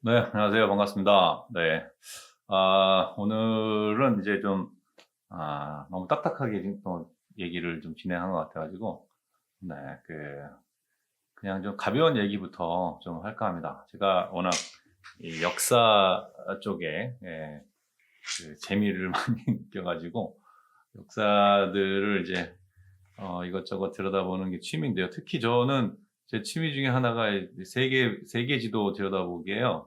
네, 안녕하세요. 반갑습니다. 네. 오늘은 이제 좀, 너무 딱딱하게 지금 또 얘기를 좀 진행한 것 같아가지고, 네, 그냥 좀 가벼운 얘기부터 좀 할까 합니다. 제가 워낙 이 역사 쪽에, 재미를 많이 느껴가지고, 역사들을 이제, 이것저것 들여다보는 게 취미인데요. 특히 저는 제 취미 중에 하나가 이 세계 지도 들여다보기예요.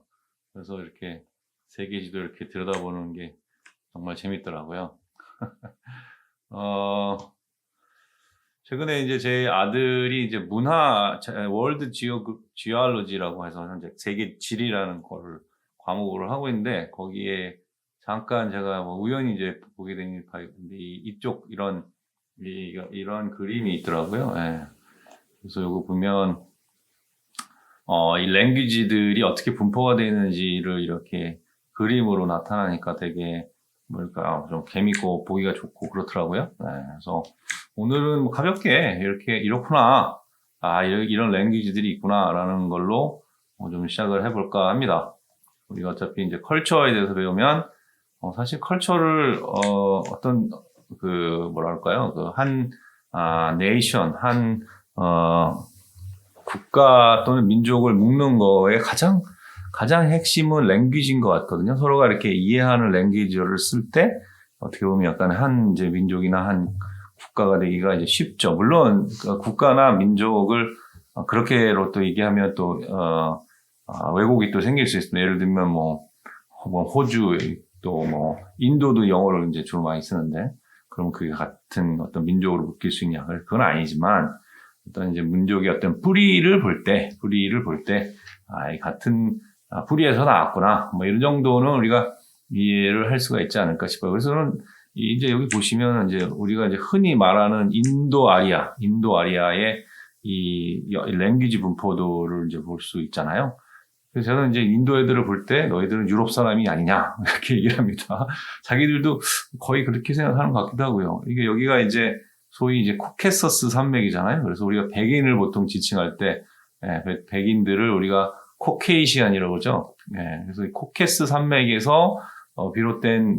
그래서 이렇게 세계 지도 이렇게 들여다보는 게 정말 재밌더라고요. 어, 최근에 이제 제 아들이 이제 월드 지오알로지라고 해서 현재 세계 지리라는 거를 과목으로 하고 있는데 거기에 잠깐 제가 뭐 우연히 이제 보게 된 바인데 이쪽 이런 그림이 있더라고요. 예. 그래서 이거 보면 이 랭귀지들이 어떻게 분포가 되어 있는지를 이렇게 그림으로 나타나니까 되게 뭐랄까 좀 재밌고 보기가 좋고 그렇더라고요. 네, 그래서 오늘은 뭐 가볍게 이렇구나, 이런 랭귀지들이 있구나라는 걸로 좀 시작을 해볼까 합니다. 우리가 어차피 이제 컬처에 대해서 배우면 사실 컬처를 어떤 뭐랄까요 네이션 국가 또는 민족을 묶는 거에 가장 핵심은 랭귀지인 것 같거든요. 서로가 이렇게 이해하는 랭귀지를 쓸 때 어떻게 보면 약간 한 이제 민족이나 한 국가가 되기가 이제 쉽죠. 물론 국가나 민족을 그렇게로 또 얘기하면 또 왜곡이 또 생길 수 있습니다. 예를 들면 뭐 호주 또 뭐 인도도 영어를 이제 주로 많이 쓰는데 그럼 그게 같은 어떤 민족으로 묶일 수 있냐? 그건 아니지만 어떤 이제 민족의 어떤 뿌리를 볼 때, 이 같은 뿌리에서 나왔구나. 뭐 이런 정도는 우리가 이해를 할 수가 있지 않을까 싶어요. 그래서 저는 이제 여기 보시면 이제 우리가 이제 흔히 말하는 인도 아리아의 이 랭귀지 분포도를 이제 볼 수 있잖아요. 그래서 저는 이제 인도 애들을 볼 때 너희들은 유럽 사람이 아니냐 이렇게 얘기를 합니다. 자기들도 거의 그렇게 생각하는 것 같기도 하고요. 이게 여기가 이제 소위 이제 코케서스 산맥이잖아요. 그래서 우리가 백인을 보통 지칭할 때 백인들을 우리가 코케이시안이라고 그러죠. 그래서 코케스 산맥에서 비롯된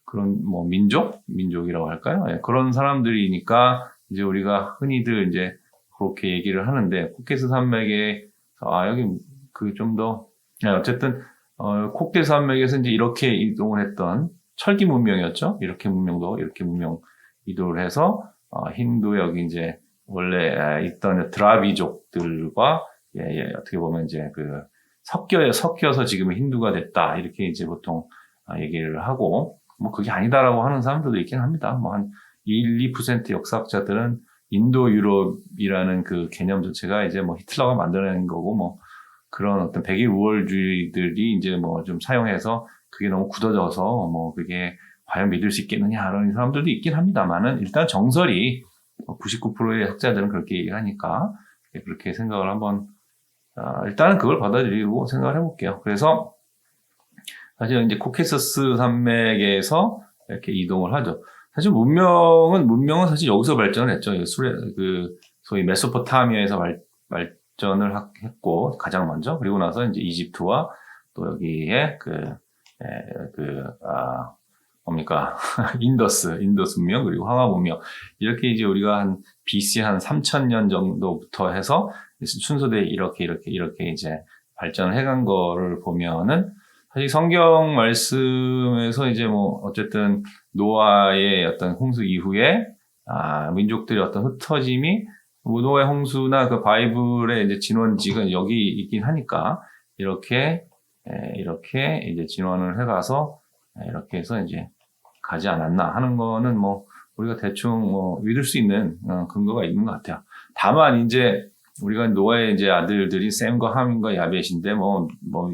그런 뭐 민족이라고 할까요? 그런 사람들이니까 이제 우리가 흔히들 이제 그렇게 얘기를 하는데 코케스 산맥에 여기 좀 더 어쨌든 코케스 산맥에서 이제 이렇게 이동을 했던 철기 문명이었죠. 이렇게 문명 이동을 해서 힌두 여기 이제 원래 있던 드라비족들과 어떻게 보면 이제 섞여서 지금 힌두가 됐다 이렇게 이제 보통 얘기를 하고 뭐 그게 아니다라고 하는 사람들도 있긴 합니다. 뭐 한 1, 2% 역사학자들은 인도 유럽이라는 그 개념 자체가 이제 뭐 히틀러가 만들어낸 거고 뭐 그런 어떤 백일 우월주의들이 이제 뭐 좀 사용해서 그게 너무 굳어져서 뭐 그게 과연 믿을 수 있겠느냐 이런 사람들도 있긴 합니다만은 일단 정설이 99%의 학자들은 그렇게 얘기하니까 그렇게 생각을 한번 일단은 그걸 받아들이고 생각을 해볼게요. 그래서 사실 이제 코케서스 산맥에서 이렇게 이동을 하죠. 사실 문명은 사실 여기서 발전을 했죠. 소위 메소포타미아에서 발전을 했고 가장 먼저 그리고 나서 이제 이집트와 또 여기에 뭡니까? 인더스 문명, 그리고 황하 문명. 이렇게 이제 우리가 한 BC 한 3000년 정도부터 해서 순서대로 이렇게 이제 발전을 해간 거를 보면은 사실 성경 말씀에서 이제 뭐 어쨌든 노아의 어떤 홍수 이후에 민족들의 어떤 흩어짐이 노아의 홍수나 그 바이블의 이제 진원지가 여기 있긴 하니까 이렇게 이제 진원을 해가서 이렇게 해서 이제 가지 않았나 하는 거는 뭐 우리가 대충 뭐 믿을 수 있는 근거가 있는 것 같아요. 다만 이제 우리가 노아의 이제 아들들이 셈과 함과 야벳인데 뭐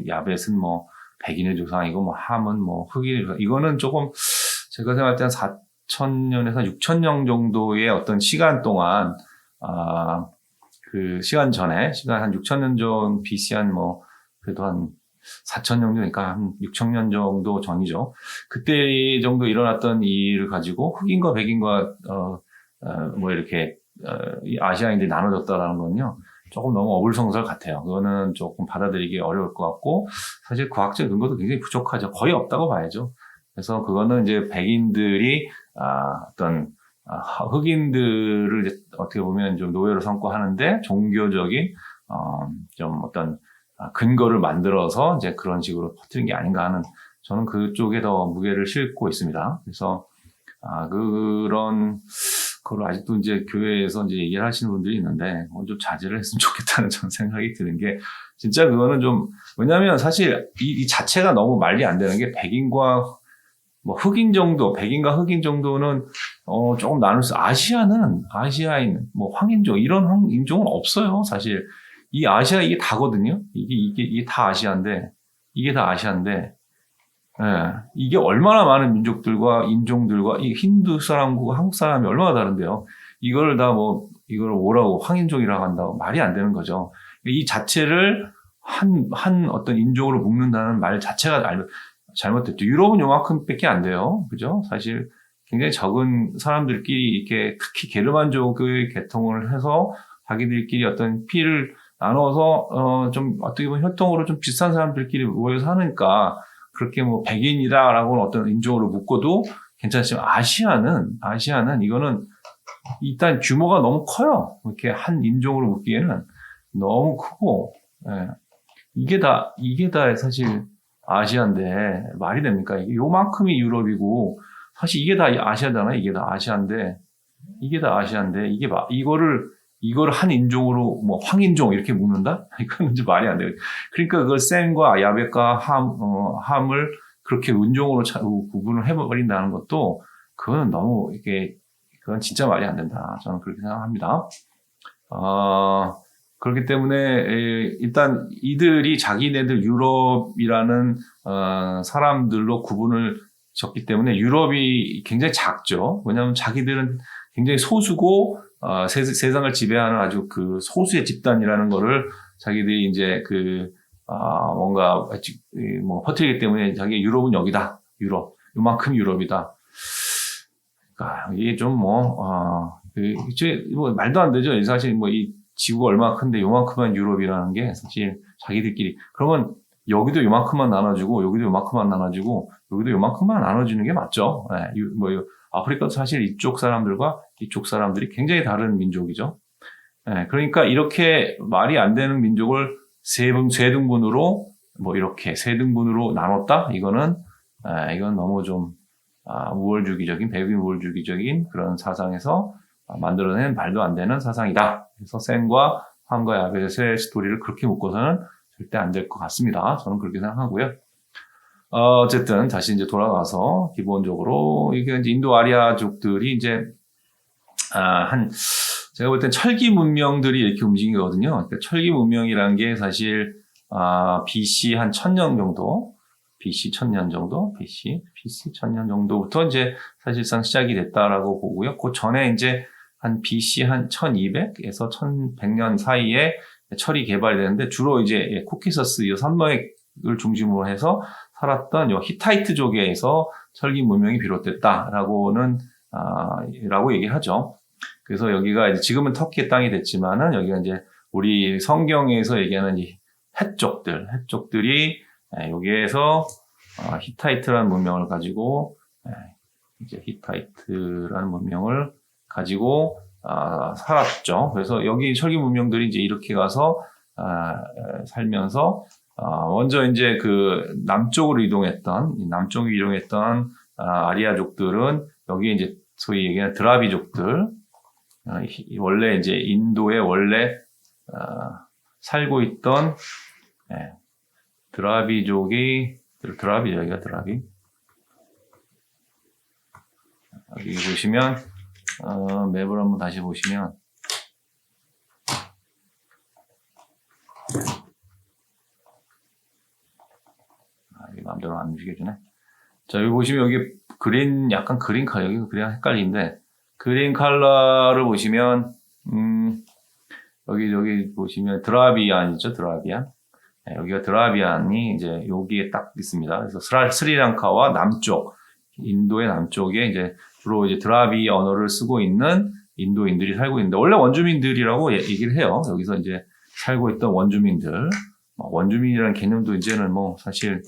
야벳은 뭐 백인의 조상이고 뭐 함은 뭐 흑인의 조상. 이거는 조금 제가 생각할 때 한 4,000년에서 6,000년 정도의 어떤 시간 동안 그 시간 한 6,000년 전 BC 그래도 한 4,000년 정도니까 한 6,000년 정도 전이죠. 그때 정도 일어났던 일을 가지고 흑인과 백인과 뭐 이렇게 아시아인들이 나눠졌다라는 건요. 조금 너무 어불성설 같아요. 그거는 조금 받아들이기 어려울 것 같고, 사실 과학적 근거도 굉장히 부족하죠. 거의 없다고 봐야죠. 그래서 그거는 이제 백인들이, 흑인들을 이제 어떻게 보면 좀 노예로 삼고 하는데, 종교적인, 좀 어떤 근거를 만들어서 이제 그런 식으로 퍼뜨린 게 아닌가 하는, 저는 그쪽에 더 무게를 싣고 있습니다. 그래서, 그런, 그걸 아직도 이제 교회에서 이제 얘기를 하시는 분들이 있는데, 좀 자제를 했으면 좋겠다는 저는 생각이 드는 게, 진짜 그거는 좀, 왜냐면 사실 이 자체가 너무 말이 안 되는 게, 백인과 뭐 흑인 정도, 백인과 흑인 정도는, 조금 나눌 수, 아시아인, 뭐 황인종, 이런 인종은 없어요, 사실. 이 아시아, 이게 다거든요? 이게 다 아시아인데, 이게 다 아시아인데, 예, 이게 얼마나 많은 민족들과 인종들과 이 힌두 사람과 한국 사람이 얼마나 다른데요. 이걸 이걸 뭐라고 황인종이라고 한다고 말이 안 되는 거죠. 이 자체를 한 어떤 인종으로 묶는다는 말 자체가 잘못됐죠. 유럽은 요만큼밖에 안 돼요. 그죠? 사실 굉장히 적은 사람들끼리 이렇게 특히 게르만족의 계통을 해서 자기들끼리 어떤 피를 나눠서 좀 어떻게 보면 혈통으로 좀 비슷한 사람들끼리 모여서 사니까 그렇게 뭐 백인이다라고는 어떤 인종으로 묶어도 괜찮지만 아시아는 이거는 일단 규모가 너무 커요. 이렇게 한 인종으로 묶기에는 너무 크고, 예. 이게 다 사실 아시아인데 말이 됩니까? 요만큼이 유럽이고 사실 이게 다 아시아잖아요. 이게 다 아시아인데 이거를 한 인종으로 뭐 황인종 이렇게 묶는다? 이거는 이제 말이 안 돼요. 그러니까 그걸 셈과 야벳과 함을 그렇게 인종으로 구분을 해버린다는 것도 그거는 너무 그건 진짜 말이 안 된다. 저는 그렇게 생각합니다. 그렇기 때문에 일단 이들이 자기네들 유럽이라는 사람들로 구분을 졌기 때문에 유럽이 굉장히 작죠. 왜냐하면 자기들은 굉장히 소수고 세상을 지배하는 아주 그 소수의 집단이라는 거를 자기들이 이제 뭔가 뭐 퍼뜨리기 때문에 자기 유럽은 여기다. 요만큼 유럽이다. 그러니까 이게 좀 말도 안 되죠. 사실 이 지구가 얼마나 큰데 요만큼만 유럽이라는 게 사실 자기들끼리 그러면 여기도 요만큼만 나눠주고 여기도 요만큼만 나눠주고 여기도 요만큼만 나눠주는 게 맞죠. 네, 아프리카도 사실 이쪽 사람들과 이쪽 사람들이 굉장히 다른 민족이죠. 네, 그러니까 이렇게 말이 안 되는 민족을 세 등분으로 이렇게 세 등분으로 나눴다. 이건 너무 좀 백인 우월주의적인 그런 사상에서 만들어낸 말도 안 되는 사상이다. 그래서 셈과 함과 야벳의 스토리를 그렇게 묶어서는 절대 안 될 것 같습니다. 저는 그렇게 생각하고요. 어쨌든 다시 이제 돌아가서 기본적으로 이게 이제 인도 아리아족들이 이제 제가 볼 땐 철기 문명들이 이렇게 움직이거든요. 그러니까 철기 문명이라는 게 사실 BC 한 1000년 정도, BC 1000년 정도부터 이제 사실상 시작이 됐다라고 보고요. 그 전에 이제 한 BC 한 1200에서 1100년 사이에 철이 개발되는데 주로 이제 코키서스 이 산맥을 중심으로 해서 살았던 히타이트족에서 철기 문명이 비롯됐다라고는 라고 얘기하죠. 그래서 여기가 이제 지금은 터키의 땅이 됐지만은 여기가 이제 우리 성경에서 얘기하는 이 헷족들이 여기에서 히타이트라는 문명을 가지고 이제 히타이트라는 문명을 가지고 살았죠. 그래서 여기 철기 문명들이 이제 이렇게 가서 살면서 먼저 이제 남쪽으로 이동했던 아리아족들은 여기에 이제 소위 얘기하는 드라비족들 원래 이제 인도에 원래 살고 있던 여기가 드라비 여기 보시면 맵을 한번 다시 보시면 이게 마음대로 안 움직여주네. 자, 여기 보시면 여기 약간 그린 컬러, 여기 그냥 헷갈리는데, 그린 컬러를 보시면, 여기 보시면 드라비안이죠, 드라비안. 네, 여기가 드라비안이 이제 여기에 딱 있습니다. 그래서 스리랑카와 인도의 남쪽에 이제 주로 이제 드라비 언어를 쓰고 있는 인도인들이 살고 있는데, 원래 원주민들이라고 얘기를 해요. 여기서 이제 살고 있던 원주민들, 원주민이라는 개념도 이제는 뭐 사실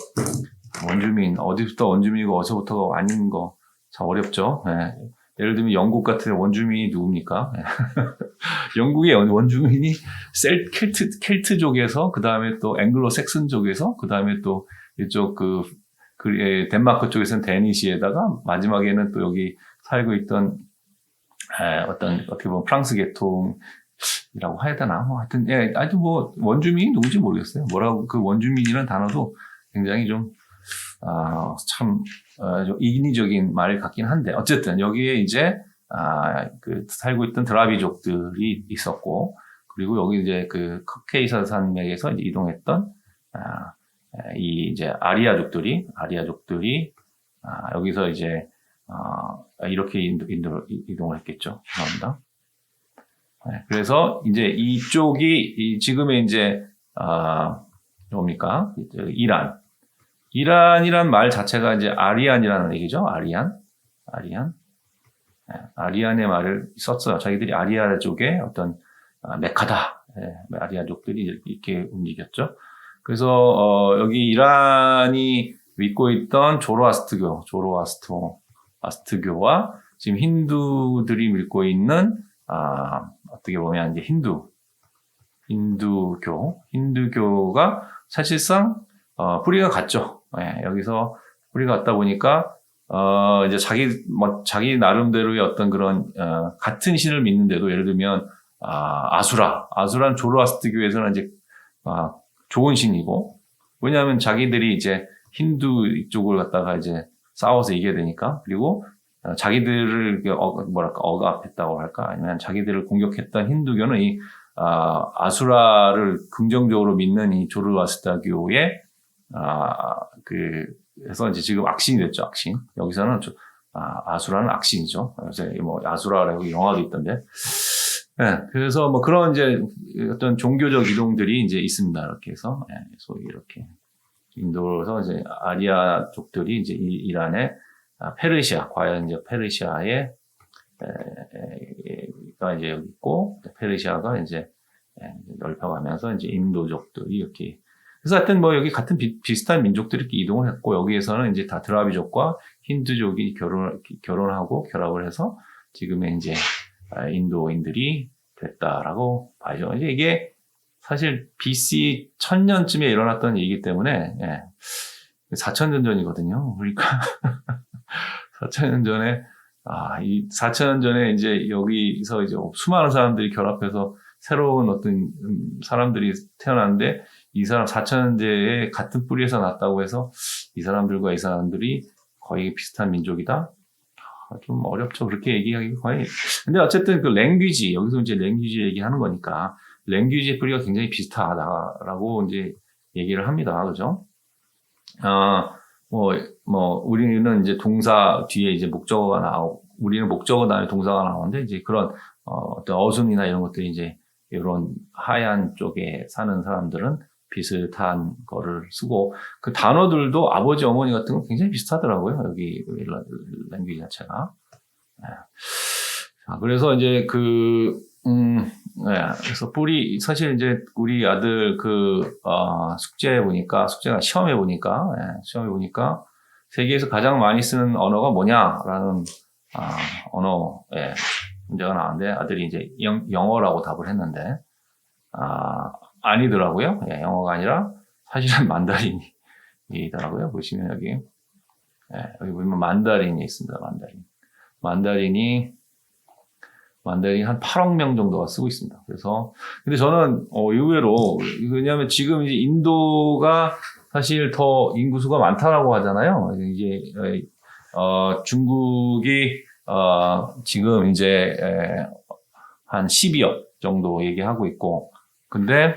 원주민, 어디부터 원주민이고 어디서부터가 아닌 거 참 어렵죠. 예. 예를 들면 영국 같은 원주민이 누굽니까? 영국의 원주민이 켈트족에서, 그 다음에 또 앵글로 섹슨족에서, 그 다음에 또 이쪽 덴마크 쪽에서는 데니시에다가, 마지막에는 또 여기 살고 있던, 어떻게 보면 프랑스 계통이라고 해야 되나? 뭐 하여튼, 하여튼 뭐, 원주민이 누군지 모르겠어요. 뭐라고, 그 원주민이라는 단어도 굉장히 좀, 좀 인위적인 말을 같긴 한데, 어쨌든 여기에 이제, 살고 있던 드라비족들이 있었고, 그리고 여기 이제 커케이사 산맥에서 이제 이동했던, 이제 아리아족들이, 여기서 이제, 이렇게 이동을 했겠죠. 죄송합니다. 네, 그래서 이제 이쪽이, 지금의 이제, 뭡니까? 이란이란 말 자체가 이제 아리안이라는 얘기죠. 아리안. 네, 아리안의 말을 썼어요. 자기들이 아리아족의 어떤 메카다. 네, 아리아족들이 이렇게 움직였죠. 그래서 여기 이란이 믿고 있던 조로아스트교와 지금 힌두들이 믿고 있는 어떻게 보면 이제 힌두교가 사실상 뿌리가 같죠. 예, 여기서 뿌리가 같다 보니까 이제 자기 나름대로의 어떤 그런 같은 신을 믿는데도, 예를 들면 아수라는 조로아스트교에서는 이제 좋은 신이고, 왜냐하면 자기들이 이제 힌두 이쪽을 갖다가 이제 싸워서 이겨야 되니까, 그리고 자기들을 억압했다고 할까, 아니면 자기들을 공격했던 힌두교는 이 아수라를 긍정적으로 믿는 이 조로아스트교의 그래서 이제 지금 악신이 됐죠, 악신. 여기서는 아수라는 악신이죠. 그래서 뭐 아수라라고 영화도 있던데. 네, 그래서 뭐 그런 이제 어떤 종교적 이동들이 이제 있습니다. 이렇게 해서, 소위 이렇게 인도에서 이제 아리아족들이 이제 이란의 페르시아, 과연 이제 페르시아에 가 이제 여기 있고, 페르시아가 이제 넓혀가면서 이제 인도족들이 이렇게. 그래서 하여튼 뭐 여기 같은 비슷한 민족들이 이렇게 이동을 했고, 여기에서는 이제 다 드라비족과 힌두족이 결혼하고 결합을 해서 지금의 이제 인도인들이 됐다라고 봐야죠. 이제 이게 사실 BC 1000년쯤에 일어났던 얘기이기 때문에 4000년 전이거든요. 그러니까 4000년 전에 이 4000년 전에 이제 여기서 이제 수많은 사람들이 결합해서 새로운 어떤 사람들이 태어났는데, 이 사람 4000년대에 같은 뿌리에서 났다고 해서 이 사람들과 이 사람들이 거의 비슷한 민족이다? 좀 어렵죠. 그렇게 얘기하기 거의. 근데 어쨌든 랭귀지, 여기서 이제 랭귀지 얘기하는 거니까, 랭귀지의 뿌리가 굉장히 비슷하다라고 이제 얘기를 합니다. 그죠? 우리는 이제 동사 뒤에 이제 목적어가 우리는 목적어 다음에 동사가 나오는데, 이제 그런, 어떤 어순이나 이런 것들이 이제, 이런 하얀 쪽에 사는 사람들은 비슷한 거를 쓰고, 그 단어들도 아버지, 어머니 같은 건 굉장히 비슷하더라고요. 여기 랭귀지 자체가. 자, 그래서 이제 그래서 사실 이제 우리 아들 시험해 보니까 세계에서 가장 많이 쓰는 언어가 뭐냐라는 문제가 나왔는데, 아들이 이제 영어라고 답을 했는데, 아니더라고요. 영어가 아니라 사실은 만다린이더라고요. 보시면 여기 보면 만다린이 있습니다. 만다린이 한 8억 명 정도가 쓰고 있습니다. 그래서 근데 저는 의외로, 왜냐하면 지금 이제 인도가 사실 더 인구수가 많다라고 하잖아요. 이제 중국이 지금 이제 한 12억 정도 얘기하고 있고, 근데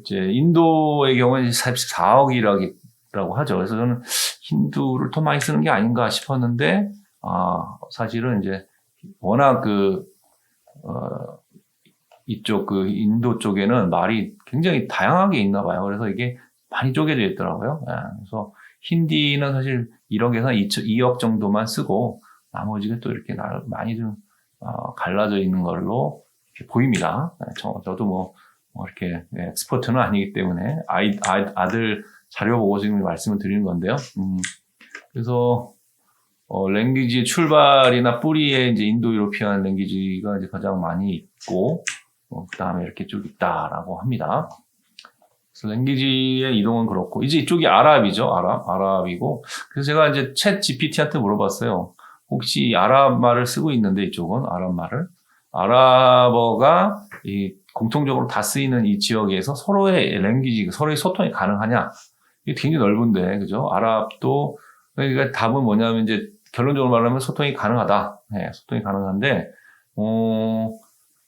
이제 인도의 경우는 44억이라고 하죠. 그래서 저는 힌두를 더 많이 쓰는 게 아닌가 싶었는데, 사실은 이제 워낙 이쪽 인도 쪽에는 말이 굉장히 다양하게 있나 봐요. 그래서 이게 많이 쪼개져 있더라고요. 그래서 힌디는 사실 1억에서 2억 정도만 쓰고, 나머지가 또 이렇게 많이 좀 갈라져 있는 걸로 보입니다. 저도 뭐 이렇게 엑스퍼트는 아니기 때문에 아들 자료 보고 지금 말씀을 드리는 건데요. 그래서 랭귀지의 출발이나 뿌리에 이제 인도 유로피안 랭귀지가 이제 가장 많이 있고 그 다음에 이렇게 쭉 있다라고 합니다. 그래서 랭귀지의 이동은 그렇고 이제 이쪽이 아랍이죠. 아랍이고 그래서 제가 이제 챗 GPT한테 물어봤어요. 혹시 아랍 말을 쓰고 있는데 이쪽은 아랍 말을 아랍어가 공통적으로 다 쓰이는 이 지역에서 서로의 랭귀지, 서로의 소통이 가능하냐? 이게 굉장히 넓은데, 그죠? 아랍도, 그러니까 답은 뭐냐면 이제 결론적으로 말하면 소통이 가능하다. 네, 소통이 가능한데,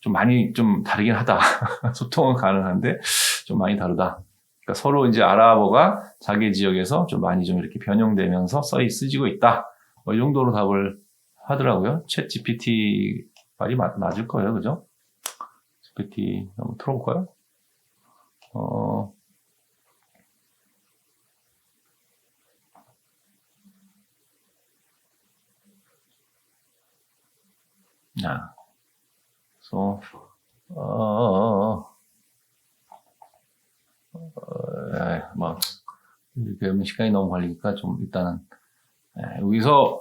좀 다르긴 하다. 소통은 가능한데, 좀 많이 다르다. 그러니까 서로 이제 아랍어가 자기 지역에서 좀 많이 좀 이렇게 변형되면서 쓰지고 있다. 이 정도로 답을 하더라고요. 챗 GPT 말이 맞을 거예요. 그죠? GPT 한번 틀어볼까요? 자, 그래서, 이렇게 시간이 너무 걸리니까 좀 일단은, 여기서,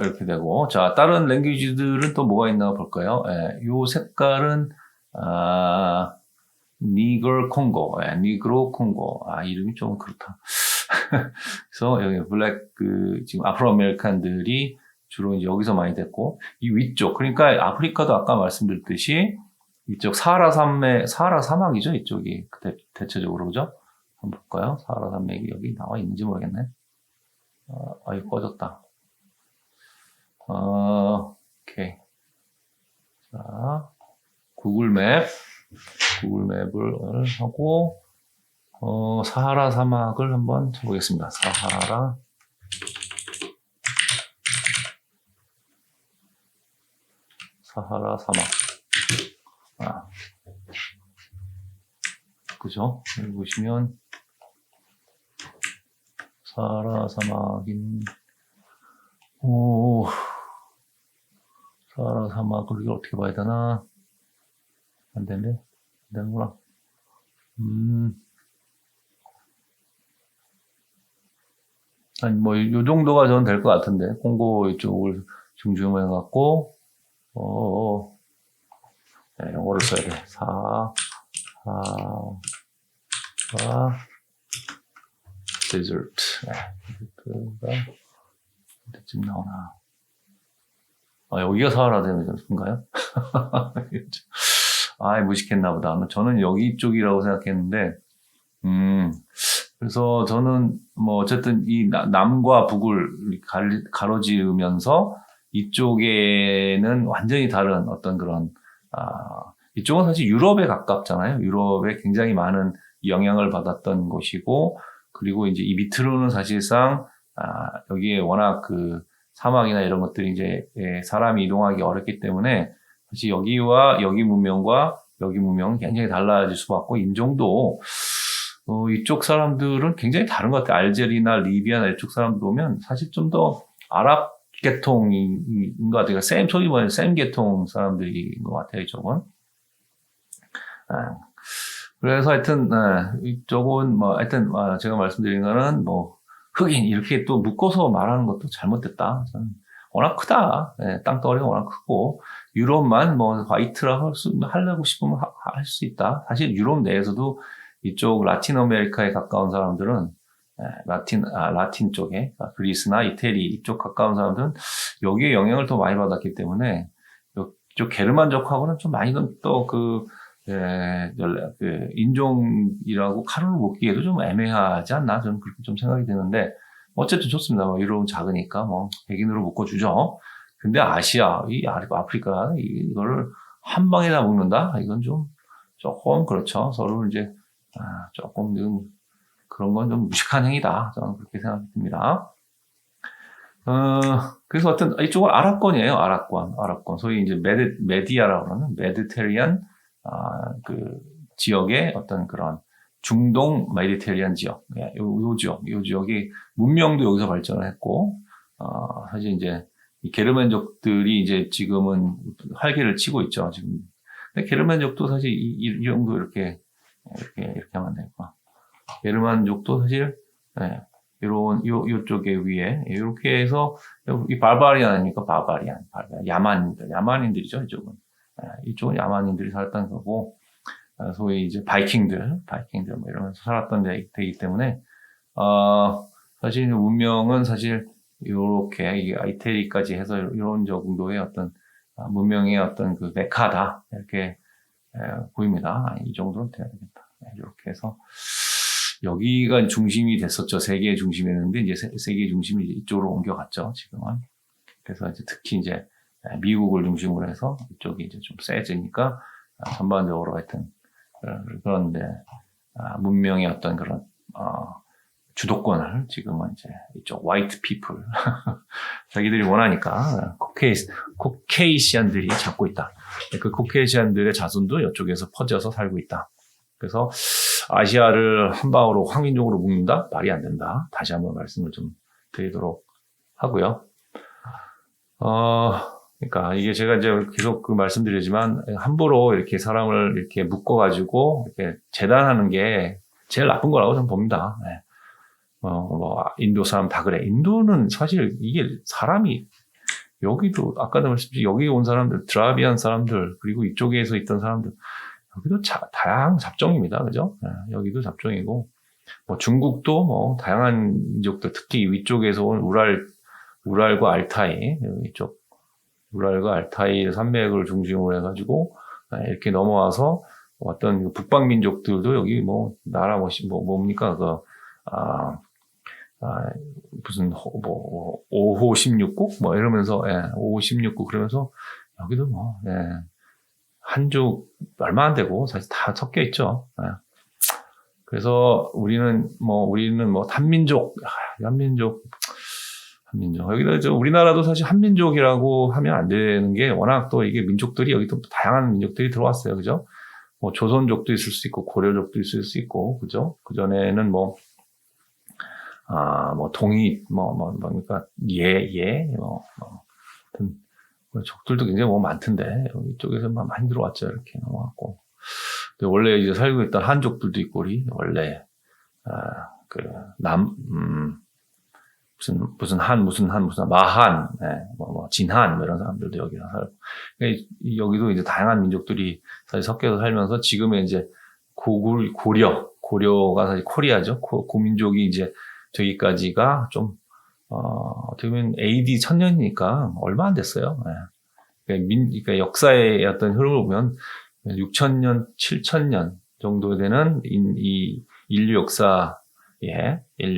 이렇게 되고. 자, 다른 랭귀지들은 또 뭐가 있나 볼까요? 요 색깔은, 니글 콩고, 니그로 콩고. 이름이 좀 그렇다. 그래서 여기 지금 아프로 아메리칸들이 주로 이제 여기서 많이 됐고, 이 위쪽, 그러니까 아프리카도 아까 말씀드렸듯이 이쪽 사하라 사막이죠, 이쪽이. 대체적으로, 그죠? 한번 볼까요? 사하라 산맥이 여기 나와 있는지 모르겠네. 이거 꺼졌다. 오케이. 자, 구글 맵을 하고, 사하라 사막을 한번 쳐보겠습니다. 사하라 사막. 그죠? 여기 보시면, 사하라 사막인, 사하라 사막을 이걸 어떻게 봐야 되나? 안 되는구나. 아니, 요 정도가 저는 될 것 같은데. 콩고 이쪽을 중심해갖고, 네, 영어를 써야 돼. 데저트. 데저트가 어디쯤 나오나. 여기가 사하라 데저트인가요? 무식했나 보다. 저는 여기 쪽이라고 생각했는데, 그래서 저는 어쨌든 이 남과 북을 가로지으면서 이쪽에는 완전히 다른 어떤 그런, 이쪽은 사실 유럽에 가깝잖아요. 유럽에 굉장히 많은 영향을 받았던 곳이고, 그리고 이제 이 밑으로는 사실상, 여기에 워낙 그 사막이나 이런 것들이 이제 사람이 이동하기 어렵기 때문에, 사실 여기와 여기 문명과 여기 문명은 굉장히 달라질 수밖에 없고, 인종도, 이쪽 사람들은 굉장히 다른 것 같아요. 알제리나 리비아나 이쪽 사람들 오면 사실 좀 더 아랍 계통인 것 같아요. 소위 말하는 셈 계통 사람들인 것 같아요, 이쪽은. 그래서 하여튼, 이쪽은 하여튼, 제가 말씀드린 거는 흑인, 이렇게 또 묶어서 말하는 것도 잘못됐다. 저는 워낙 크다. 땅덩어리가 워낙 크고, 유럽만 화이트라 하려고 싶으면 할 수 있다. 사실 유럽 내에서도 이쪽 라틴 아메리카에 가까운 사람들은 라틴 쪽에 그리스나 이태리 이쪽 가까운 사람들은 여기에 영향을 더 많이 받았기 때문에 이쪽 게르만족하고는 좀 많이 또 인종이라고 칼을 묶기에도 좀 애매하지 않나 저는 그렇게 좀 생각이 드는데 어쨌든 좋습니다. 유럽은 작으니까 백인으로 묶어주죠. 근데 아시아, 아프리카 이거를 한 방에 다 묶는다? 이건 조금 그렇죠. 서로 이제 조금 그런 건 좀 무식한 행위다. 저는 그렇게 생각이 듭니다. 그래서 이쪽은 아랍권이에요. 아랍권. 소위 이제 메디아라고 그러는 메디테리안, 그 지역의 어떤 그런 중동 메디테리안 지역. 요 지역이 문명도 여기서 발전을 했고, 사실 이제 이 게르만족들이 이제 지금은 활개를 치고 있죠. 지금. 근데 게르만족도 사실 이 정도 이렇게 하면 되고. 게르만족도 사실, 예, 요쪽에 위에, 이렇게 해서, 이 바바리안 아닙니까? 바바리안. 야만인들이죠, 이쪽은. 예, 이쪽은 야만인들이 살았던 거고, 소위 이제 바이킹들 뭐 이러면서 살았던 데이기 때문에, 사실 문명은 사실, 요렇게, 이게 이태리까지 해서 이런 정도의 어떤, 문명의 어떤 그 메카다. 이렇게, 보입니다. 이 정도는 돼야 되겠다. 이렇게 해서, 여기가 중심이 됐었죠. 세계의 중심이었는데, 이제 세계의 중심이 이쪽으로 옮겨갔죠, 지금은. 그래서 이제 특히 이제 미국을 중심으로 해서 이쪽이 이제 좀 세지니까, 전반적으로 하여튼, 그런데, 문명의 어떤 그런, 주도권을 지금은 이제 이쪽 화이트 피플, 자기들이 원하니까 코케이시안들이 잡고 있다. 그 코케이시안들의 자손도 이쪽에서 퍼져서 살고 있다. 그래서 아시아를 한 방으로 황민족으로 묶는다? 말이 안 된다. 다시 한번 말씀을 좀 드리도록 하고요. 그러니까 이게 제가 이제 계속 그 말씀드리지만 함부로 이렇게 사람을 이렇게 묶어가지고 이렇게 재단하는 게 제일 나쁜 거라고 저는 봅니다. 네. 인도 사람 다 그래. 인도는 사실 이게 사람이 여기도 아까도 말씀드린 여기 온 사람들, 드라비안 사람들 그리고 이쪽에서 있던 사람들 여기도 다양한 잡종입니다. 그죠? 네, 여기도 잡종이고 뭐 중국도 뭐 다양한 민족들 특히 위쪽에서 온 우랄과 알타이 이쪽 우랄과 알타이 산맥을 중심으로 해가지고 이렇게 넘어와서 어떤 북방 민족들도 여기 뭐 나라 뭡니까 무슨, 5호 16국? 뭐, 이러면서, 5호 16국, 그러면서, 여기도 뭐, 한족, 얼마 안 되고, 사실 다 섞여 있죠. 그래서, 우리는 한민족, 한민족. 여기다, 우리나라도 사실 한민족이라고 하면 안 되는 게, 워낙 또 이게 민족들이, 여기 또 다양한 민족들이 들어왔어요. 그죠? 뭐, 조선족도 있을 수 있고, 고려족도 있을 수 있고, 그죠? 그전에는 동이, 뭡니까, 적들도 굉장히 많던데, 여기 쪽에서 많이 들어왔죠, 이렇게 넘어왔고. 근데 원래 이제 살고 있던 한족들도 있고, 원래, 무슨 마한, 진한, 이런 사람들도 여기 살고. 그러니까 여기도 이제 다양한 민족들이 사실 섞여서 살면서 지금의 이제 고려가 사실 코리아죠. 고민족이 이제 저기까지가 좀, 어떻게 보면 AD 1000년이니까 얼마 안 됐어요. 그러니까 역사의 어떤 흐름을 보면 6000년, 7000년 정도 되는 이 인류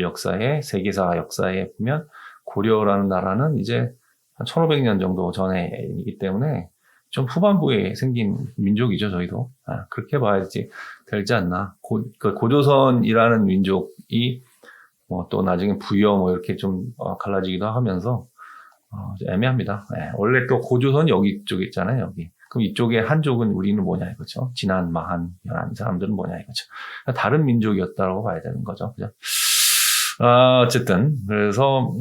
역사의 세계사 역사에 보면 고려라는 나라는 이제 한 1500년 정도 전에이기 때문에 좀 후반부에 생긴 민족이죠, 저희도. 그렇게 봐야지 되지 않나. 고조선이라는 민족이 또 나중에 부여 이렇게 좀 갈라지기도 하면서 애매합니다. 원래 또 고조선 여기 쪽에 있잖아요. 여기. 그럼 이쪽에 한족은 우리는 뭐냐 이거죠. 진한, 마한, 연한 사람들은 뭐냐 이거죠. 다른 민족이었다고 봐야 되는 거죠. 그죠? 어쨌든 그래서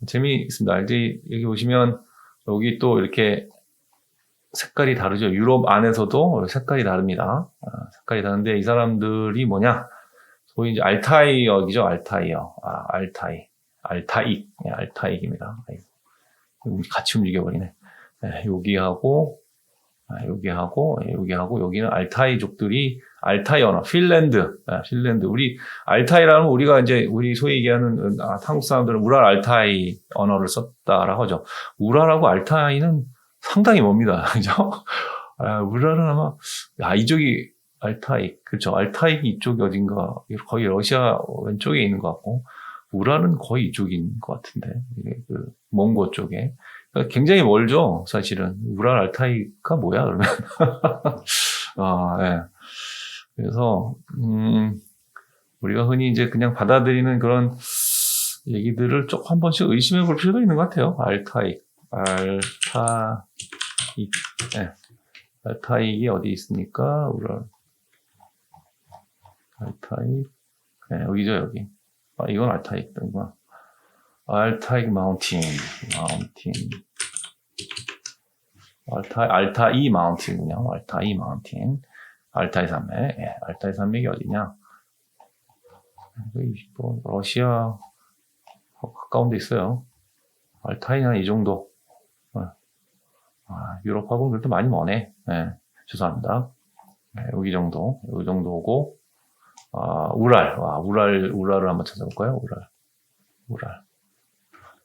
재미있습니다. 이제 여기 보시면 여기 또 이렇게 색깔이 다르죠. 유럽 안에서도 색깔이 다릅니다. 색깔이 다른데 이 사람들이 뭐냐? 소위 이제 알타이어이죠. 알타익입니다. 같이 움직여버리네. 여기하고 여기는 알타이족들이 알타이 언어, 핀란드. 우리 알타이라는 우리가 이제 우리 소위 얘기하는 한국 사람들은 우랄 알타이 언어를 썼다라고 하죠. 우랄하고 알타이는 상당히 멉니다. 그죠? 우랄은 아마 이쪽이 알타이, 그렇죠. 알타이 이쪽이 어딘가, 거의 러시아 왼쪽에 있는 것 같고, 우랄은 거의 이쪽인 것 같은데, 이게 몽고 쪽에. 그러니까 굉장히 멀죠, 사실은. 우랄 알타이가 뭐야, 그러면. 예. 그래서, 우리가 흔히 이제 그냥 받아들이는 그런 얘기들을 쭉 한 번씩 의심해 볼 필요도 있는 것 같아요. 알타익이 어디 있습니까? 우랄. 알타익, 여기죠, 여기. 이건 알타익이구나. 알타익 마운틴. 알타이 마운틴이군요. 알타이 마운틴. 알타이 산맥. 예, 알타이 산맥이 어디냐? 뭐 러시아 가까운 데 있어요. 알타이는 이 정도. 유럽하고는 그래도 많이 머네. 예, 죄송합니다. 예, 여기 정도고, 우랄을 한번 찾아볼까요? 우랄.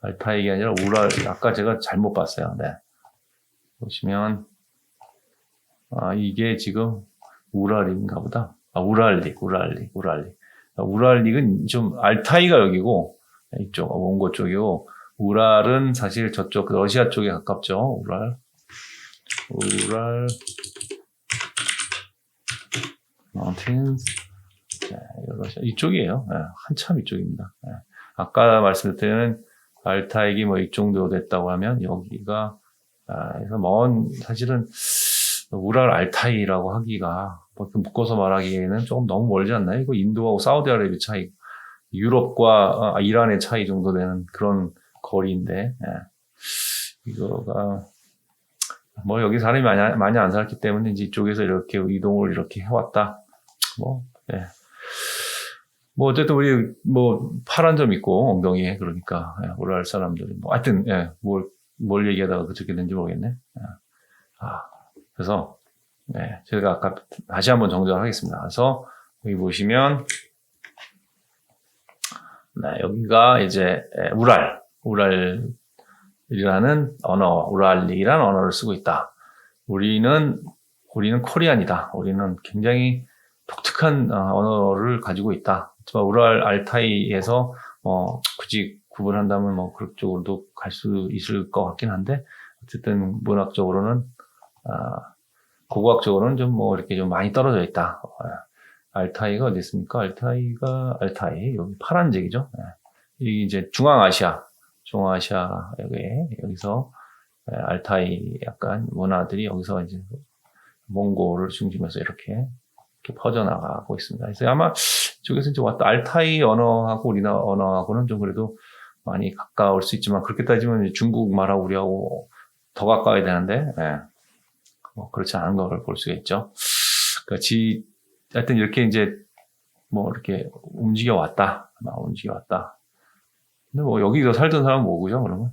알타이가 아니라 우랄, 아까 제가 잘못 봤어요. 네. 보시면, 이게 지금 우랄인가 보다. 우랄릭. 우랄릭은 좀, 알타이가 여기고, 이쪽, 몽고 쪽이고, 우랄은 사실 저쪽, 러시아 쪽에 가깝죠. 우랄 마운틴스. 네, 이쪽이에요. 네, 한참 이쪽입니다. 네. 아까 말씀드린 때는 알타이기 뭐 이 정도 됐다고 하면 여기가 그래서 사실은 우랄 알타이라고 하기가 뭐 묶어서 말하기에는 조금 너무 멀지 않나요? 이거 인도하고 사우디아라비아 차이, 유럽과 이란의 차이 정도 되는 그런 거리인데 이거가 뭐 여기 사람이 많이 안 살았기 때문에 이제 이쪽에서 이렇게 이동을 이렇게 해왔다. 뭐 어쨌든 우리 뭐 파란 점 있고 엉덩이에 그러니까 우랄 사람들이 뭐 하여튼 뭘 얘기하다가 그렇게 된지 모르겠네. 그래서 제가 아까 다시 한번 정정을 하겠습니다. 그래서 여기 보시면 여기가 이제 우랄이라는 언어, 우랄릭이라는 언어를 쓰고 있다. 우리는 코리안이다. 우리는 굉장히 독특한 언어를 가지고 있다. 우랄 알타이에서 굳이 구분한다면 뭐 그쪽으로도 갈 수 있을 것 같긴 한데 어쨌든 문학적으로는 고고학적으로는 좀 뭐 이렇게 좀 많이 떨어져 있다. 알타이가 어디 있습니까? 알타이 여기 파란색이죠. 이 이제 중앙아시아 여기서 알타이 약간 문화들이 여기서 이제 몽골을 중심해서 이렇게 퍼져나가고 있습니다. 그래서 아마 이쪽에서 이제 왔다 알타이 언어하고 우리나라 언어하고는 좀 그래도 많이 가까울 수 있지만 그렇게 따지면 중국 말하고 우리하고 더 가까워야 되는데 뭐 그렇지 않은 걸 볼 수가 있죠. 그러니까 하여튼 이렇게 이제 뭐 이렇게 움직여 왔다. 근데 뭐 여기서 살던 사람은 뭐고요, 그러면?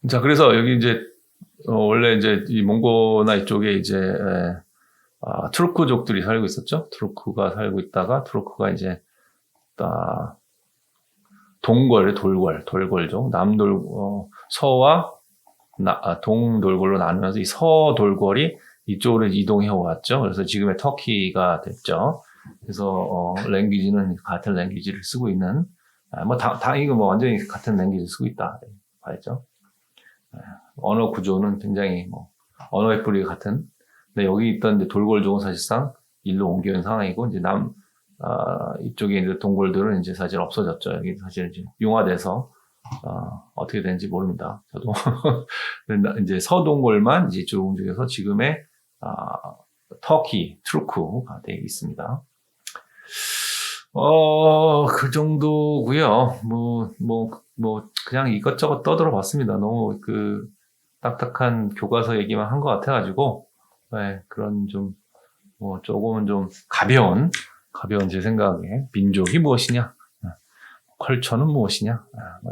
자, 그래서 여기 이제 원래 이제 이 몽고나 이쪽에 이제 투르크족들이 살고 있었죠. 투르크가 살고 있다가 투르크가 이제 돌궐족 서와 동돌궐로 나누면서 이 서돌궐이 이쪽으로 이동해 왔죠. 그래서 지금의 터키가 됐죠. 그래서 랭귀지는 같은 랭귀지를 쓰고 있는 이거 뭐 완전히 같은 랭귀지를 쓰고 있다 봐야죠. 언어 구조는 굉장히 언어의 뿌리가 같은. 근데 여기 있던 이제 돌궐족은 사실상 일로 옮겨온 상황이고 이제 이쪽에 이제 동궐들은 이제 사실 없어졌죠. 여기 사실 이제 융화돼서 어떻게 되는지 모릅니다. 저도 이제 서동궐만 이제 이쪽 움직여서 지금의 터키, 투르크가 되어 있습니다. 그 정도고요. 그냥 이것저것 떠들어 봤습니다. 너무 딱딱한 교과서 얘기만 한 것 같아가지고, 그런 조금은 좀 가벼운 제 생각에, 민족이 무엇이냐, 컬처는 무엇이냐,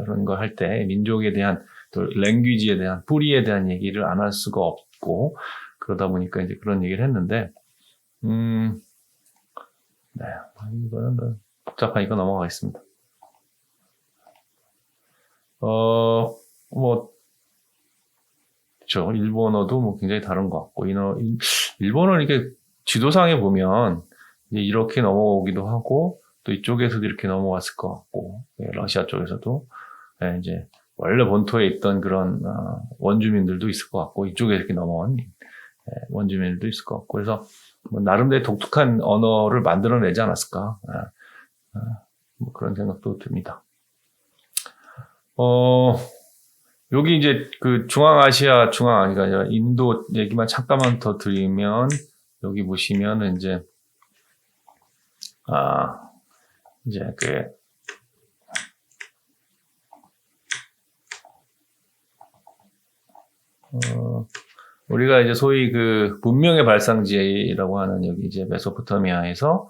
이런 거 할 때, 민족에 대한, 또, 랭귀지에 대한, 뿌리에 대한 얘기를 안 할 수가 없고, 그러다 보니까 이제 그런 얘기를 했는데, 이거는 복잡하니까 넘어가겠습니다. 그렇죠. 일본어도 굉장히 다른 것 같고, 일본어는 이렇게 지도상에 보면 이제 이렇게 넘어오기도 하고, 또 이쪽에서도 이렇게 넘어왔을 것 같고, 러시아 쪽에서도 이제 원래 본토에 있던 그런 원주민들도 있을 것 같고, 이쪽에 이렇게 넘어온 원주민들도 있을 것 같고, 그래서 나름대로 독특한 언어를 만들어내지 않았을까, 그런 생각도 듭니다. 여기 이제 중앙아시아, 아니가 아니라 인도 얘기만 잠깐만 더 드리면, 여기 보시면은 이제, 우리가 이제 소위 그 문명의 발상지라고 하는 여기 이제 메소포타미아에서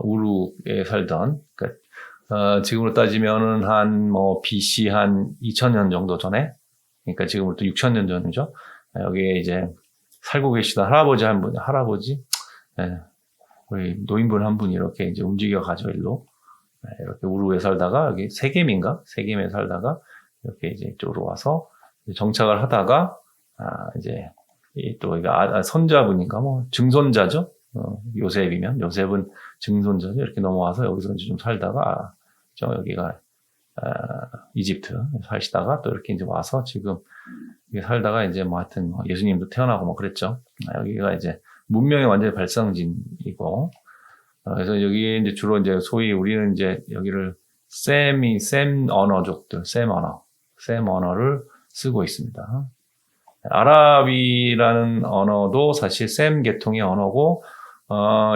우르에 살던, 그러니까 지금으로 따지면은 한 뭐 BC 한 2000년 정도 전에, 그러니까 지금으로부터 6000년 전이죠. 여기에 이제 살고 계시던 할아버지, 예, 우리 노인분 한 분이 이렇게 이제 움직여 가죠, 일로. 이렇게 우르에 살다가, 여기 세겜에 살다가, 이렇게 이제 이쪽으로 와서 정착을 하다가, 이제, 또, 선자분인가, 뭐, 증손자죠? 요셉은 증손자죠? 이렇게 넘어와서 여기서 이제 좀 살다가, 여기가, 이집트 사시다가 또 이렇게 이제 와서 지금 살다가 이제 뭐 하여튼 예수님도 태어나고 뭐 그랬죠. 여기가 이제 문명의 완전히 발상지이고, 그래서 여기에 이제 주로 이제 소위 우리는 이제 여기를 셈 언어족들, 셈 언어를 쓰고 있습니다. 아랍이라는 언어도 사실 셈 계통의 언어고,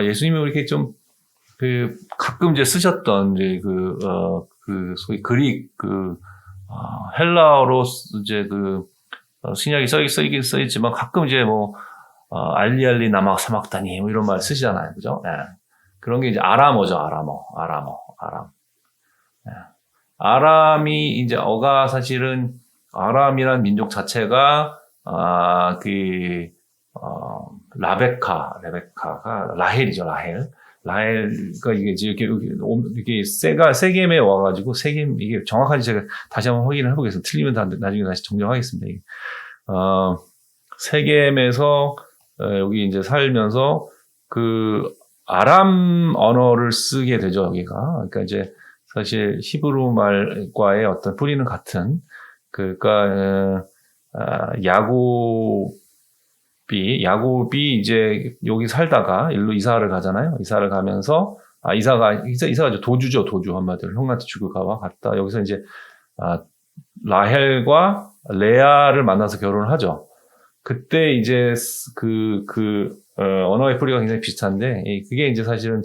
예수님이 이렇게 좀, 가끔 이제 쓰셨던, 이제 소위 그릭, 헬라어로 이제 신약이 써있지만 가끔 이제 뭐, 알리알리 나막 사막다니, 뭐 이런 말 쓰시잖아요. 그죠? 예. 그런 게 이제 아람어죠, 아람. 예. 아람이 이제 사실은 아람이란 민족 자체가 레베카가 라헬이죠, 라헬. 라헬가 이게 이렇게 세겜에 와가지고 이게 정확한지 제가 다시 한번 확인을 해보겠습니다. 틀리면 나중에 다시 정정하겠습니다. 세겜에서 여기 이제 살면서 아람 언어를 쓰게 되죠, 여기가. 그러니까 이제 사실 히브리 말과의 어떤 뿌리는 같은, 그러니까 야곱이 이제 여기 살다가 일로 이사를 가잖아요. 이사를 가면서 이사가 도주죠, 도주. 한마디로 형한테 죽을까봐 갔다. 여기서 이제 라헬과 레아를 만나서 결혼을 하죠. 그때 이제 언어의 뿌리가 굉장히 비슷한데, 그게 이제 사실은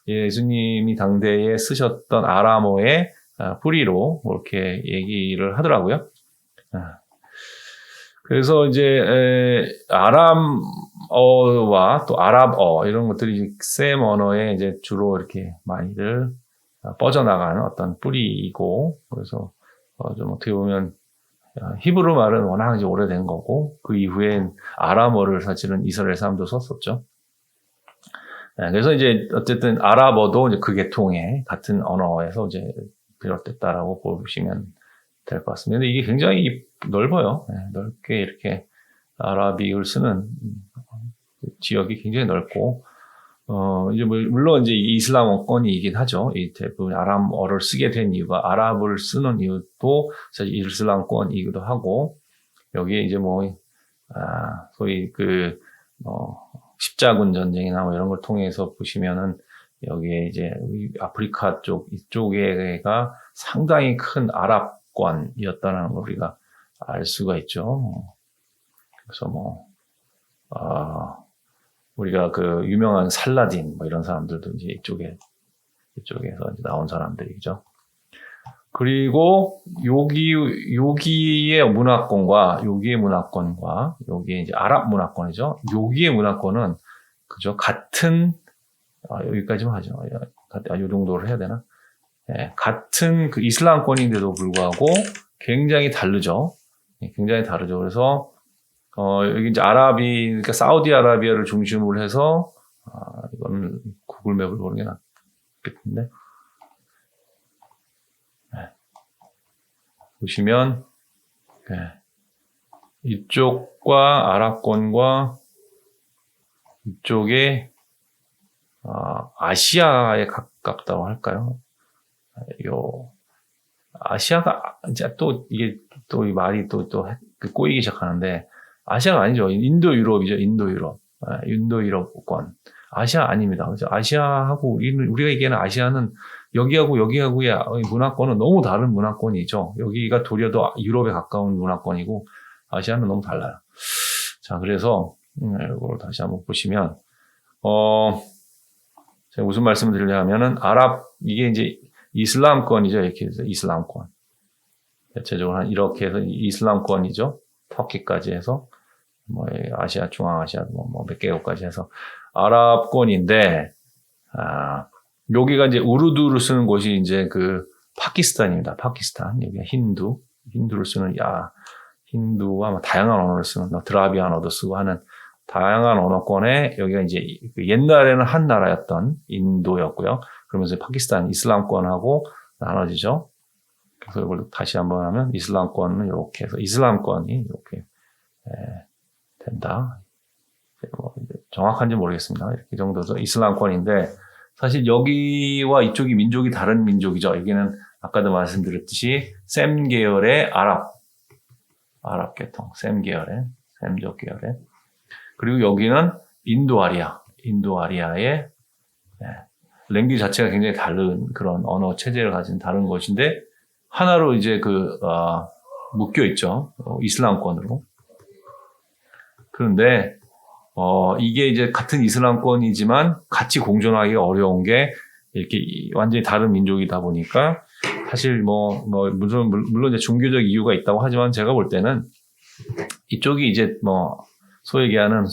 예수님이 당대에 쓰셨던 아람어의 뿌리로 이렇게 얘기를 하더라고요. 그래서 이제 아람어와 또 아랍어 이런 것들이 셈 언어에 이제 주로 이렇게 많이들 뻗어나가는 어떤 뿌리이고, 그래서 좀 어떻게 보면 히브리 말은 워낙 이제 오래된 거고, 그 이후엔 아람어를 사실은 이스라엘 사람도 썼었죠. 그래서 이제 어쨌든 아랍어도 이제 그 계통의 같은 언어에서 이제 비롯됐다라고 보시면 될 것 같습니다. 근데 이게 굉장히 넓어요. 넓게 이렇게 아라비어를 쓰는 지역이 굉장히 넓고, 이제 물론 이제 이슬람어권이긴 하죠. 이 대부분 아람어를 쓰게 된 이유가, 아랍을 쓰는 이유도 사실 이슬람권이기도 하고, 여기에 이제 소위 십자군 전쟁이나 뭐 이런 걸 통해서 보시면은, 여기에 이제 아프리카 이쪽에가 상당히 큰 아랍권이었다는 걸 우리가 알 수가 있죠. 그래서 우리가 유명한 살라딘 이런 사람들도 이제 이쪽에서 이제 나온 사람들이죠. 그리고 여기의 문화권과 여기에 이제 아랍 문화권이죠. 여기의 문화권은 그죠, 같은 여기까지만 하죠. 이 정도로 해야 되나? 같은 이슬람권인데도 불구하고 굉장히 다르죠. 굉장히 다르죠. 그래서 여기 이제 그러니까 사우디아라비아를 중심으로 해서 이건 구글 맵을 보는 게 낫겠는데. 보시면 이쪽과 아랍권과 이쪽에 아시아에 가깝다고 할까요? 아시아가 이제 이게 이 말이 꼬이기 시작하는데, 아시아가 아니죠. 인도 유럽이죠. 인도 유럽권. 아시아 아닙니다. 그죠? 아시아하고 우리가 얘기하는 아시아는 여기하고의 문화권은 너무 다른 문화권이죠. 여기가 도리어 더 유럽에 가까운 문화권이고, 아시아는 너무 달라요. 자, 그래서 이걸 다시 한번 보시면 제가 무슨 말씀을 드리려 하면은, 이게 이제 이슬람권이죠. 이렇게 해서 이슬람권. 대체적으로 이렇게 해서 이슬람권이죠. 터키까지 해서 뭐 아시아, 중앙아시아 뭐 몇 개국까지 해서 아랍권인데 여기가 이제 우르두를 쓰는 곳이 이제 그 파키스탄입니다. 파키스탄. 여기가 힌두를 쓰는 힌두와 다양한 언어를 쓰는 드라비안어도 쓰고 하는 다양한 언어권에 여기가 이제 옛날에는 한 나라였던 인도였고요. 그러면서 파키스탄 이슬람권하고 나눠지죠. 그래서 이걸 다시 한번 하면 이슬람권은 이렇게 해서 이슬람권이 이렇게 된다. 뭐 정확한지 모르겠습니다. 이렇게 정도도 이슬람권인데 사실 여기와 이쪽이 민족이 다른 민족이죠. 여기는 아까도 말씀드렸듯이 셈 계열의 아랍 계통, 셈 족 계열의 그리고 여기는 인도아리아의 랭귀 자체가 굉장히 다른 그런 언어 체제를 가진 다른 것인데 하나로 이제 묶여 있죠. 이슬람권으로. 그런데 이게 이제 같은 이슬람권이지만 같이 공존하기가 어려운 게 이렇게 완전히 다른 민족이다 보니까 사실 물론 이제 종교적 이유가 있다고 하지만 제가 볼 때는 이쪽이 이제 소위 얘기하는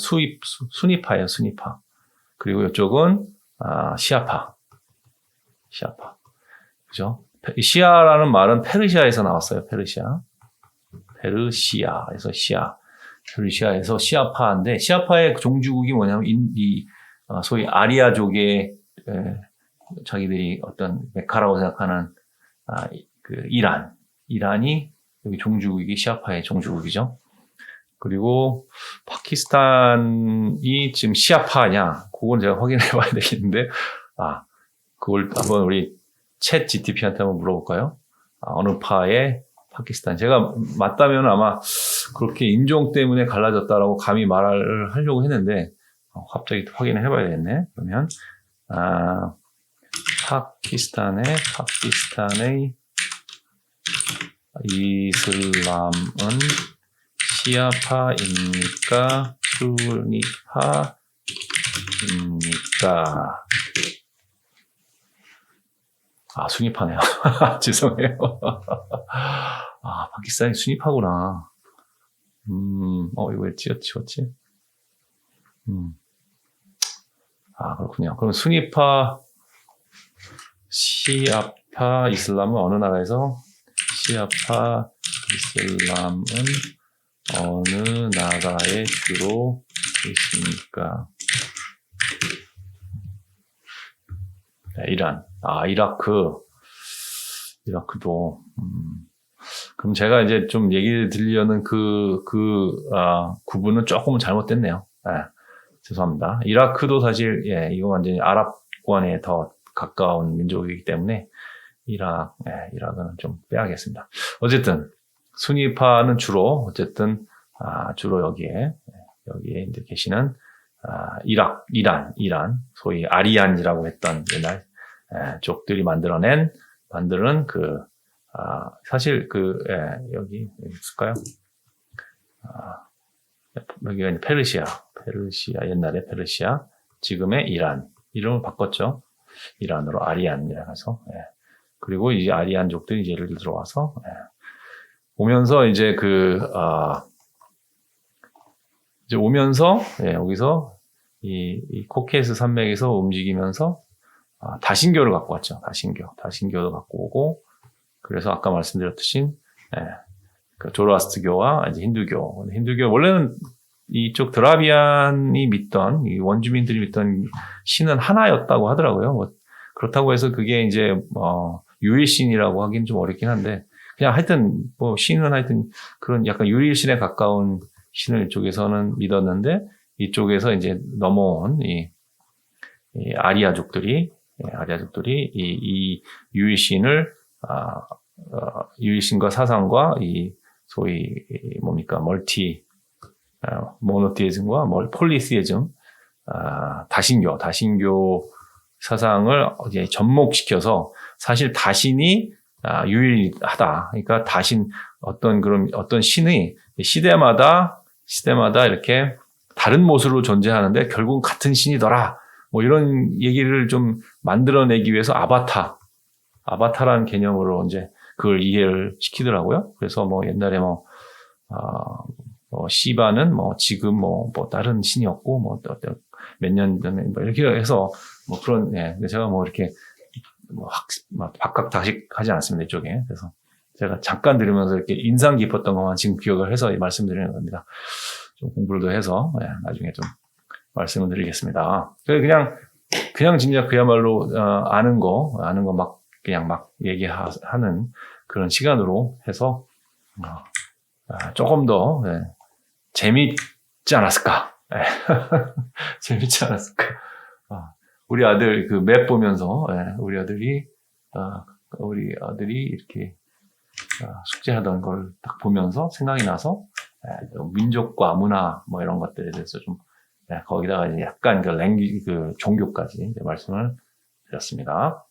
수니파예요, 수니파. 그리고 이쪽은 시아파. 그죠? 시아라는 말은 페르시아에서 나왔어요. 페르시아에서 페르시아에서 시아파인데 시아파의 시아파의 뭐냐면 소위 아리아족의 자기들이 어떤 메카라고 생각하는 그 이란이 여기 종주국이 시아파의 종주국이죠. 그리고 파키스탄이 지금 시아파냐? 그건 제가 확인해 봐야 되겠는데 그걸 한번 우리 챗 GTP한테 한번 물어볼까요? 어느 파의 파키스탄. 제가 맞다면 아마 그렇게 인종 때문에 갈라졌다라고 감히 말을 하려고 했는데 갑자기 확인을 해봐야 되겠네. 그러면 파키스탄의 이슬람은 시아파입니까? 수니파입니까? 수니파네요. 죄송해요. 파키스탄이 수니파구나. 이거 왜 지웠지? 그렇군요. 그럼 시아파 이슬람은 어느 나라에서? 시아파 이슬람은 어느 나라에 주로 있습니까? 이란. 이라크도. 그럼 제가 이제 좀 얘기를 드리려는 구분은 조금은 잘못됐네요. 죄송합니다. 이라크도 사실, 이거 완전히 아랍권에 더 가까운 민족이기 때문에, 이라크는 좀 빼야겠습니다. 어쨌든, 수니파는 주로 여기에 이제 계시는, 이란, 소위 아리안이라고 했던 옛날, 쪽들이 만드는 사실 여기 있을까요? 여기가 이제 페르시아, 옛날에 페르시아, 지금의 이란. 이름을 바꿨죠. 이란으로 아리안이라고 해서. 그리고 이제 아리안족들이 이제 예를 들어와서, 오면서 이제 이제 오면서, 여기서 이 코케이스 산맥에서 움직이면서, 다신교를 갖고 왔죠. 다신교도 갖고 오고, 그래서 아까 말씀드렸듯이, 그 조로아스트교와 이제 힌두교, 원래는 이쪽 드라비안이 믿던, 이 원주민들이 믿던 신은 하나였다고 하더라고요. 그렇다고 해서 그게 이제, 유일신이라고 하긴 좀 어렵긴 한데, 그냥 하여튼, 신은 하여튼 그런 약간 유일신에 가까운 신을 이쪽에서는 믿었는데, 이쪽에서 이제 넘어온 이 아리아족들이 이 유일신을, 유일신과 사상과 이 소위 모노티이즘과 폴리티이즘, 다신교 사상을 이제 접목시켜서 사실 다신이 유일하다. 그러니까 어떤 신이 시대마다 이렇게 다른 모습으로 존재하는데 결국은 같은 신이더라. 이런 얘기를 좀 만들어내기 위해서 아바타라는 개념으로 이제 그걸 이해를 시키더라고요. 그래서 옛날에 시바는 지금 다른 신이었고 몇 년 전에 이렇게 해서 그런 제가 이렇게 박학다식 하지 않습니다 이쪽에. 그래서 제가 잠깐 들으면서 이렇게 인상 깊었던 것만 지금 기억을 해서 말씀드리는 겁니다. 좀 공부를 더 해서 나중에 좀 말씀을 드리겠습니다. 그냥 진짜 그야말로 아는 거 그냥 막 얘기하는 그런 시간으로 해서 조금 더 재밌지 않았을까? 재밌지 않았을까? 우리 아들 그 맵 보면서 우리 아들이 이렇게 숙제하던 걸 딱 보면서 생각이 나서 민족과 문화 이런 것들에 대해서 좀 거기다가 이제 약간 그 종교까지 말씀을 드렸습니다.